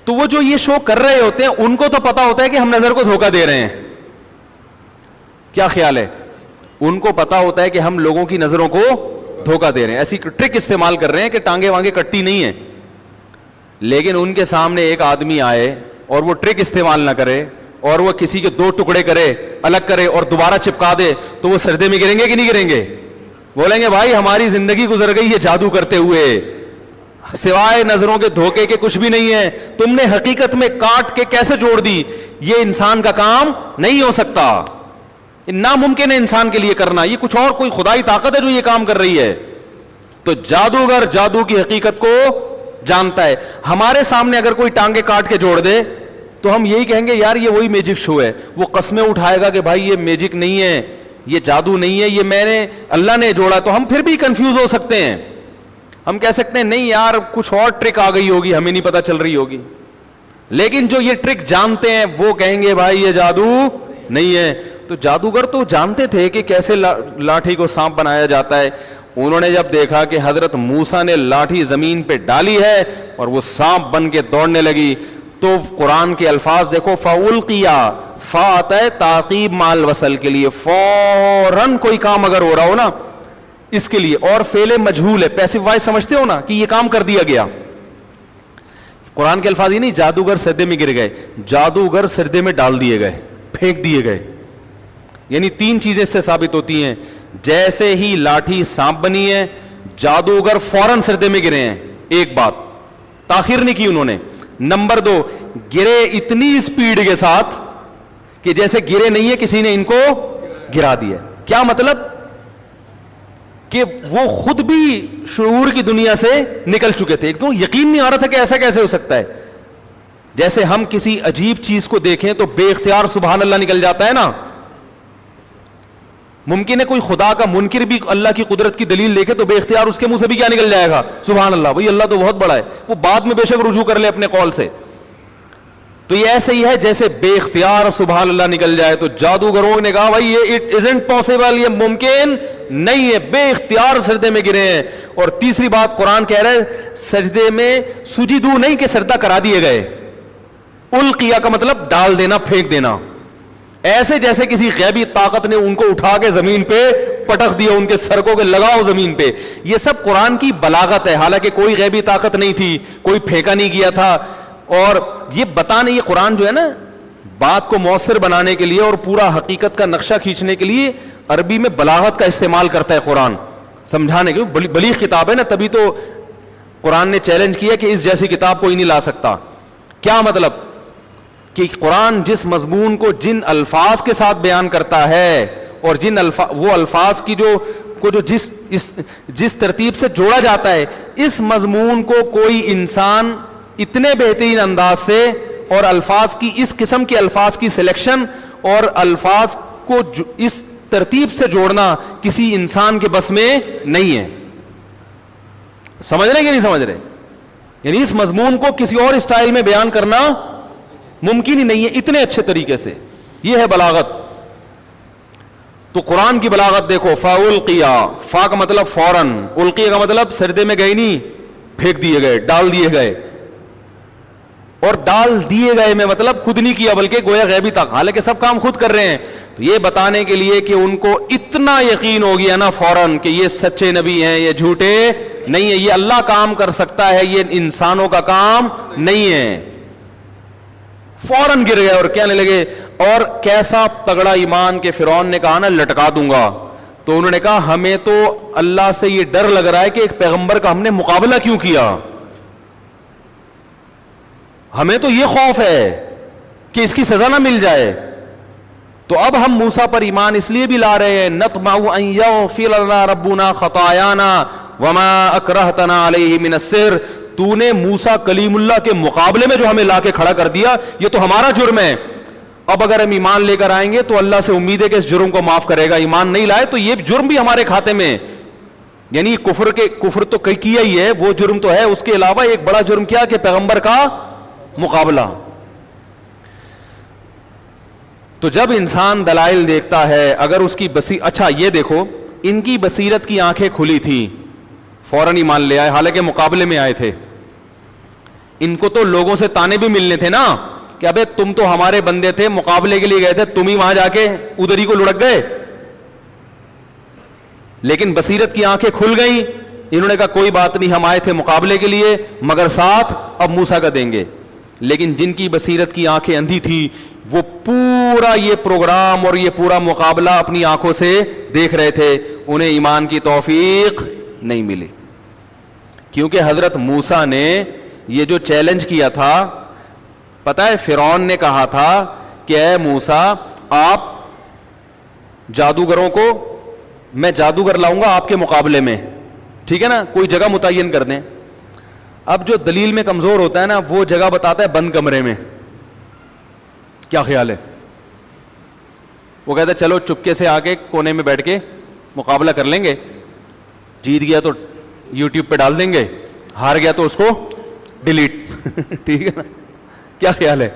تو وہ جو یہ شو کر رہے ہوتے ہیں ان کو تو پتا ہوتا ہے کہ ہم نظر کو دھوکہ دے رہے ہیں. کیا خیال ہے؟ ان کو پتا ہوتا ہے کہ ہم لوگوں کی نظروں کو دھوکہ دے رہے ہیں, ایسی ٹرک استعمال کر رہے ہیں کہ ٹانگیں وانگیں کٹتی نہیں ہیں. لیکن ان کے سامنے ایک آدمی آئے اور وہ ٹرک استعمال نہ کرے اور وہ کسی کے 2 ٹکڑے کرے, الگ کرے اور دوبارہ چپکا دے, تو وہ سجدے میں گریں گے کہ نہیں گریں گے؟ بولیں گے بھائی ہماری زندگی گزر گئی یہ جادو کرتے ہوئے, سوائے نظروں کے دھوکے کے کچھ بھی نہیں ہے. تم نے حقیقت میں کاٹ کے کیسے جوڑ دی؟ یہ انسان کا کام نہیں ہو سکتا, ناممکن ہے انسان کے لیے کرنا. یہ کچھ اور کوئی خدائی طاقت ہے جو یہ کام کر رہی ہے. تو جادوگر جادو کی حقیقت کو جانتا ہے. ہمارے سامنے اگر کوئی ٹانگیں کاٹ کے جوڑ دے تو ہم یہی کہیں گے یار یہ وہی میجک شو ہے. وہ قسمیں اٹھائے گا کہ بھائی یہ میجک نہیں ہے, یہ جادو نہیں ہے, یہ میں نے اللہ نے جوڑا. تو ہم پھر بھی کنفیوز ہو سکتے ہیں, ہم کہہ سکتے ہیں نہیں یار کچھ اور ٹرک آ گئی ہوگی, ہمیں نہیں پتہ چل رہی ہوگی. لیکن جو یہ ٹرک جانتے ہیں وہ کہیں گے بھائی یہ جادو نہیں ہے. تو جادوگر تو جانتے تھے کہ کیسے لاٹھی کو سانپ بنایا جاتا ہے. انہوں نے جب دیکھا کہ حضرت موسیٰ نے لاٹھی زمین پہ ڈالی ہے اور وہ سانپ بن کے دوڑنے لگی, تو قرآن کے الفاظ دیکھو, فَأُلْقِيَا, فا آتا ہے تعقیب مال وصل کے لیے, فوراً کوئی کام اگر ہو رہا ہو نا اس کے لیے, اور فعل مجہول ہے, پیسو وائس سمجھتے ہو نا کہ یہ کام کر دیا گیا. قرآن کے الفاظ یہ نہیں جادوگر سجدے میں گر گئے, جادوگر سجدے میں ڈال دیے گئے, پھینک دیے گئے. یعنی 3 چیزیں اس سے ثابت ہوتی ہیں. جیسے ہی لاٹھی سانپ بنی ہے جادوگر فوراً سجدے میں گرے ہیں. ایک بات تاخیر نہیں کی انہوں نے. نمبر 2, گرے اتنی اسپیڈ کے ساتھ کہ جیسے گرے نہیں ہے کسی نے ان کو گرا دیا. کیا مطلب؟ کہ وہ خود بھی شعور کی دنیا سے نکل چکے تھے. ایک تو یقین نہیں آ رہا تھا کہ ایسا کیسے ہو سکتا ہے. جیسے ہم کسی عجیب چیز کو دیکھیں تو بے اختیار سبحان اللہ نکل جاتا ہے نا. ممکن ہے کوئی خدا کا منکر بھی اللہ کی قدرت کی دلیل دیکھے تو بے اختیار اس کے منہ سے بھی کیا نکل جائے گا؟ سبحان اللہ. بھائی اللہ تو بہت بڑا ہے, وہ بعد میں بے شک رجوع کر لے اپنے قول سے. تو یہ ایسے ہی ہے جیسے بے اختیار سبحان اللہ نکل جائے. تو جادوگروں نے کہا بھائی یہ اٹ ازنٹ پاسبل, یہ ممکن نہیں ہے, بے اختیار سجدے میں گرے ہیں. اور تیسری بات قرآن کہہ رہا ہے سجدے میں سجدو نہیں کہ سجدہ کرا دیے گئے. القیا کا مطلب ڈال دینا, پھینک دینا, ایسے جیسے کسی غیبی طاقت نے ان کو اٹھا کے زمین پہ پٹخ دیا, ان کے سرکوں کے لگاؤ زمین پہ. یہ سب قرآن کی بلاغت ہے, حالانکہ کوئی غیبی طاقت نہیں تھی, کوئی پھینکا نہیں گیا تھا. اور یہ بتانے, یہ قرآن جو ہے نا بات کو مؤثر بنانے کے لیے اور پورا حقیقت کا نقشہ کھینچنے کے لیے عربی میں بلاغت کا استعمال کرتا ہے قرآن, سمجھانے کے. بلیغ کتاب ہے نا, تبھی تو قرآن نے چیلنج کیا کہ اس جیسی کتاب کوئی نہیں لا سکتا. کیا مطلب؟ کہ قرآن جس مضمون کو جن الفاظ کے ساتھ بیان کرتا ہے اور جن وہ الفاظ کی جو جس ترتیب سے جوڑا جاتا ہے, اس مضمون کو کوئی انسان اتنے بہترین انداز سے اور الفاظ کی اس قسم کے الفاظ کی سلیکشن اور الفاظ کو اس ترتیب سے جوڑنا کسی انسان کے بس میں نہیں ہے. سمجھ رہے کہ نہیں سمجھ رہے؟ یعنی اس مضمون کو کسی اور اسٹائل میں بیان کرنا ممکن ہی نہیں ہے اتنے اچھے طریقے سے. یہ ہے بلاغت. تو قرآن کی بلاغت دیکھو, فَأُلْقِيَا, فا کا مطلب فوراً, القیہ کا مطلب سجدے میں گئے نہیں, پھینک دیے گئے, ڈال دیے گئے. اور ڈال دیے گئے میں مطلب خود نہیں کیا بلکہ گویا غیبی تک, حالانکہ سب کام خود کر رہے ہیں. تو یہ بتانے کے لیے کہ ان کو اتنا یقین ہو گیا نا فوراً کہ یہ سچے نبی ہیں, یہ جھوٹے نہیں ہیں, یہ اللہ کام کر سکتا ہے, یہ انسانوں کا کام نہیں ہے. فوراً گر گئے اور کہنے لگے, اور کیسا تگڑا ایمان کہ فرعون نے کہا نا لٹکا دوں گا. تو انہوں نے کہا ہمیں تو اللہ سے یہ ڈر لگ رہا ہے کہ ایک پیغمبر کا ہم نے مقابلہ کیوں کیا, ہمیں تو یہ خوف ہے کہ اس کی سزا نہ مل جائے. تو اب ہم موسیٰ پر ایمان اس لیے بھی لا رہے ہیں, نطمع ان یغفر لنا ربنا خطایانا وما اکرہتنا علیہ من السحر. تو نے موسیٰ کلیم اللہ کے مقابلے میں جو ہمیں لا کے کھڑا کر دیا, یہ تو ہمارا جرم ہے. اب اگر ہم ایمان لے کر آئیں گے تو اللہ سے امید ہے کہ اس جرم کو معاف کرے گا. ایمان نہیں لائے تو یہ جرم بھی ہمارے کھاتے میں, یعنی کفر تو کیا ہی ہے, وہ جرم تو ہے, اس کے علاوہ ایک بڑا جرم کیا کہ پیغمبر کا مقابلہ. تو جب انسان دلائل دیکھتا ہے, اگر اس کی اچھا یہ دیکھو ان کی بصیرت کی آنکھیں کھلی تھی, فوراً ایمان لے آئے, حالانکہ مقابلے میں آئے تھے. ان کو تو لوگوں سے تانے بھی ملنے تھے نا کہ ابے تم تو ہمارے بندے تھے, مقابلے کے لیے گئے تھے, تم ہی وہاں جا کے ادھر ہی کو لڑک گئے. لیکن بصیرت کی آنکھیں کھل گئیں, انہوں نے کہا کوئی بات نہیں, ہم آئے تھے مقابلے کے لیے, مگر ساتھ اب موسیٰ کا دیں گے. لیکن جن کی بصیرت کی آنکھیں اندھی تھی وہ پورا یہ پروگرام اور یہ پورا مقابلہ اپنی آنکھوں سے دیکھ رہے تھے, انہیں ایمان کی توفیق نہیں ملی. کیونکہ حضرت موسیٰ نے یہ جو چیلنج کیا تھا, پتہ ہے فرعون نے کہا تھا کہ اے موسیٰ آپ جادوگروں کو, میں جادوگر لاؤں گا آپ کے مقابلے میں, ٹھیک ہے نا, کوئی جگہ متعین کر دیں. اب جو دلیل میں کمزور ہوتا ہے نا وہ جگہ بتاتا ہے بند کمرے میں, کیا خیال ہے؟ وہ کہتا ہے چلو چپکے سے آ کے کونے میں بیٹھ کے مقابلہ کر لیں گے, جیت گیا تو یوٹیوب پہ ڈال دیں گے, ہار گیا تو اس کو ڈیلیٹ. ٹھیک ہے نا, کیا خیال ہے؟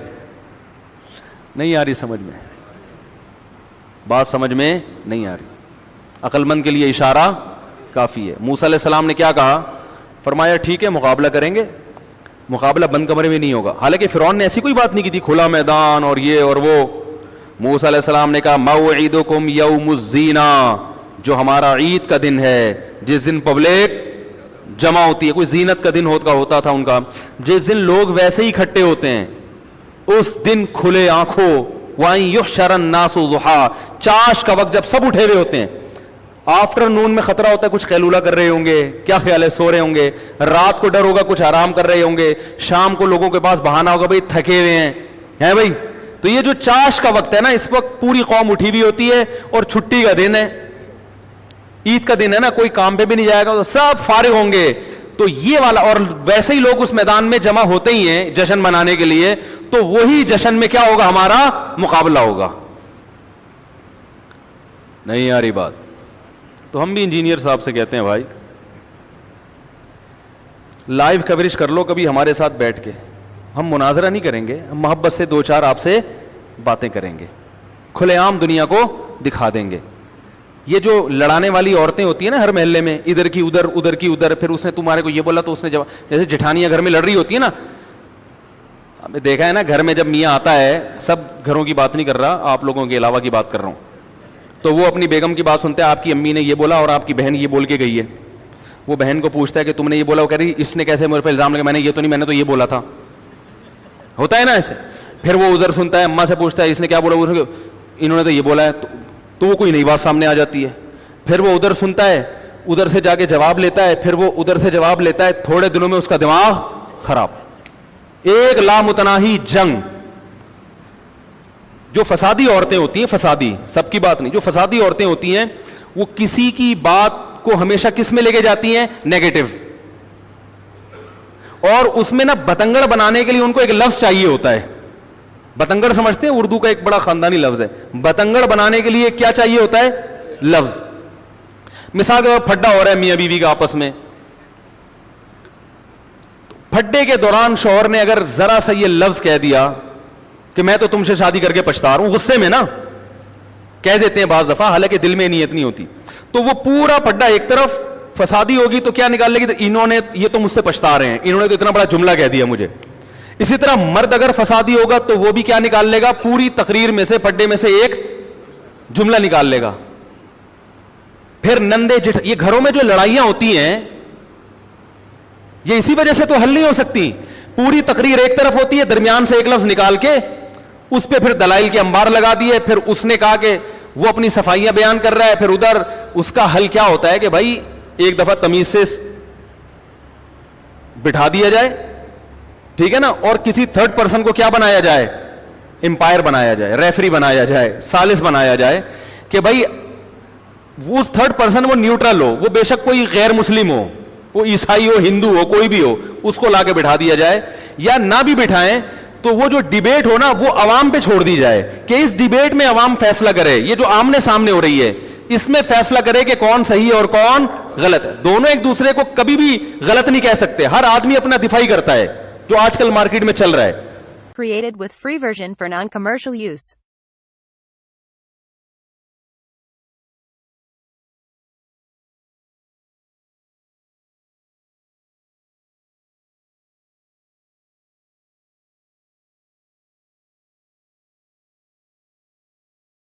نہیں آ رہی سمجھ میں, بات سمجھ میں نہیں آ رہی. عقل مند کے لیے اشارہ کافی ہے. موسیٰ علیہ السلام نے کیا کہا؟ فرمایا ٹھیک ہے مقابلہ کریں گے, مقابلہ بند کمرے میں نہیں ہوگا. حالانکہ فرعون نے ایسی کوئی بات نہیں کی تھی, کھلا میدان اور یہ اور وہ. موسیٰ علیہ السلام نے کہا موعدکم یوم الزینہ, جو ہمارا عید کا دن ہے, جس دن پبلک جمع ہوتی ہے, کوئی زینت کا دن ہوتا تھا ان کا, جس دن لوگ ویسے ہی اکٹھے ہوتے ہیں, اس دن کھلے آنکھوں وَأَن يُحْشَرَ النَّاسُ ضُحًى, چاش کا وقت جب سب اٹھے ہوئے ہوتے ہیں. آفٹر نون میں خطرہ ہوتا ہے کچھ قیلولہ کر رہے ہوں گے, کیا خیال ہے, سو رہے ہوں گے. رات کو ڈر ہوگا کچھ آرام کر رہے ہوں گے. شام کو لوگوں کے پاس بہانہ ہوگا بھائی تھکے ہوئے ہیں بھائی. تو یہ جو چاش کا وقت ہے نا, اس وقت پوری قوم اٹھی ہوئی ہوتی ہے اور چھٹی کا دن ہے, عید کا دن ہے نا, کوئی کام پہ بھی نہیں جائے گا, تو سب فارغ ہوں گے. تو یہ والا, اور ویسے ہی لوگ اس میدان میں جمع ہوتے ہی ہیں جشن منانے کے لیے, تو وہی جشن میں کیا ہوگا, ہمارا مقابلہ ہوگا. نہیں آ رہی بات؟ تو ہم بھی انجینئر صاحب سے کہتے ہیں بھائی لائیو کوریج کر لو کبھی ہمارے ساتھ بیٹھ کے, ہم مناظرہ نہیں کریں گے, ہم محبت سے دو چار آپ سے باتیں کریں گے, کھلے عام دنیا کو دکھا دیں گے. یہ جو لڑانے والی عورتیں ہوتی ہیں نا ہر محلے میں, ادھر کی ادھر ادھر کی ادھر, پھر اس نے تمہارے کو یہ بولا تو اس نے جواب, جیسے جٹھانیاں گھر میں لڑ رہی ہوتی ہیں نا, ہم نے دیکھا ہے نا گھر میں جب میاں آتا ہے, سب گھروں کی بات نہیں کر رہا, آپ لوگوں کے علاوہ کی بات کر رہا ہوں, تو وہ اپنی بیگم کی بات سنتے ہیں, آپ کی امی نے یہ بولا اور آپ کی بہن یہ بول کے گئی ہے. وہ بہن کو پوچھتا ہے کہ تم نے یہ بولا, وہ کہہ رہی اس نے کیسے میرے پہ الزام لگا, میں نے یہ تو نہیں, میں نے تو یہ بولا تھا. ہوتا ہے نا ایسے. پھر وہ ادھر سنتا ہے, اماں سے پوچھتا ہے اس نے کیا بولا, انہوں نے تو یہ بولا ہے, تو وہ کوئی نئی بات سامنے آ جاتی ہے. پھر وہ ادھر سنتا ہے, ادھر سے جا کے جواب لیتا ہے, پھر وہ ادھر سے جواب لیتا ہے, تھوڑے دنوں میں اس کا دماغ خراب. ایک لامتناہی جنگ. جو فسادی عورتیں ہوتی ہیں, فسادی, سب کی بات نہیں, جو فسادی عورتیں ہوتی ہیں وہ کسی کی بات کو ہمیشہ کس میں لے کے جاتی ہیں, نیگیٹو. اور اس میں نا بتنگڑ بنانے کے لیے ان کو ایک لفظ چاہیے ہوتا ہے. بتنگڑ سمجھتے ہیں, اردو کا ایک بڑا خاندانی لفظ ہے. بتنگڑ بنانے کے لیے کیا چاہیے ہوتا ہے, لفظ. مثال کے طور پر پھڈا ہو رہا ہے میاں بیوی کا آپس میں, پھڈے کے دوران شوہر نے اگر ذرا سا یہ لفظ کہہ دیا کہ میں تو تم سے شادی کر کے پچھتا رہا ہوں, غصے میں نا کہہ دیتے ہیں بعض دفعہ, حالانکہ دل میں نیت نہیں ہوتی, تو وہ پورا پڈا ایک طرف فسادی ہوگی تو کیا نکال لے گی, تو انہوں نے یہ تو مجھ سے پچھتا رہے ہیں, انہوں نے تو اتنا بڑا جملہ کہہ دیا مجھے. اسی طرح مرد اگر فسادی ہوگا تو وہ بھی کیا نکال لے گا, پوری تقریر میں سے, پڈے میں سے ایک جملہ نکال لے گا. پھر نندے جٹھ, یہ گھروں میں جو لڑائیاں ہوتی ہیں یہ اسی وجہ سے تو حل نہیں ہو سکتی. پوری تقریر ایک طرف ہوتی ہے, درمیان سے ایک لفظ نکال کے اس پہ پھر دلائل کے انبار لگا دیے, پھر اس نے کہا کہ وہ اپنی صفائیاں بیان کر رہا ہے, پھر ادھر اس کا حل کیا ہوتا ہے کہ بھائی ایک دفعہ تمیز سے بٹھا دیا جائے, ٹھیک ہے نا, اور کسی تھرڈ پرسن کو کیا بنایا جائے, امپائر بنایا جائے, ریفری بنایا جائے, ثالث بنایا جائے, کہ بھائی وہ تھرڈ پرسن وہ نیوٹرل ہو, وہ بے شک کوئی غیر مسلم ہو, وہ عیسائی ہو, ہندو ہو, کوئی بھی ہو, اس کو لا کے بٹھا دیا جائے. یا نہ بھی بٹھائیں تو وہ جو ڈیبیٹ ہو نا وہ عوام پہ چھوڑ دی جائے کہ اس ڈیبیٹ میں عوام فیصلہ کرے. یہ جو آمنے سامنے ہو رہی ہے اس میں فیصلہ کرے کہ کون صحیح ہے اور کون غلط ہے. دونوں ایک دوسرے کو کبھی بھی غلط نہیں کہہ سکتے, ہر آدمی اپنا دفاعی کرتا ہے, جو آج کل مارکیٹ میں چل رہا ہے. Created with free version for non-commercial use.